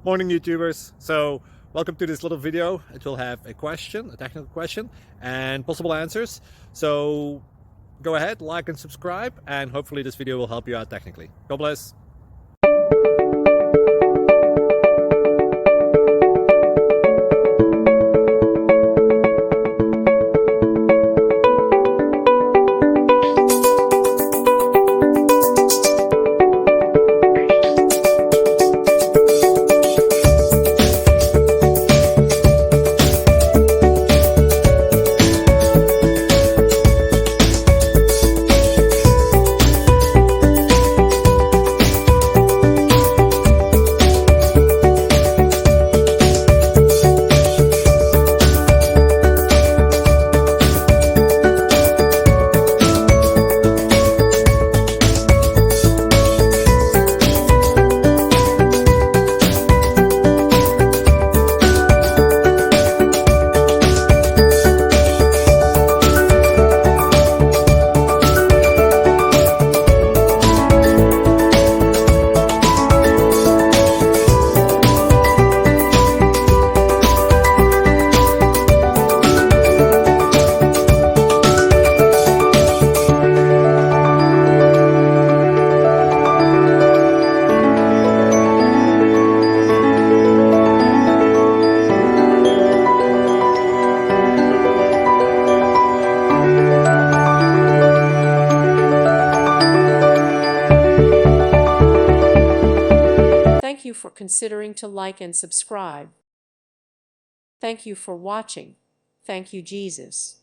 Morning YouTubers. So welcome to this little video. It will have a question, a technical question, and possible answers. So go ahead, like and subscribe, and hopefully this video will help you out technically. God bless. Thank you for considering to like and subscribe. Thank you for watching. Thank you, Jesus.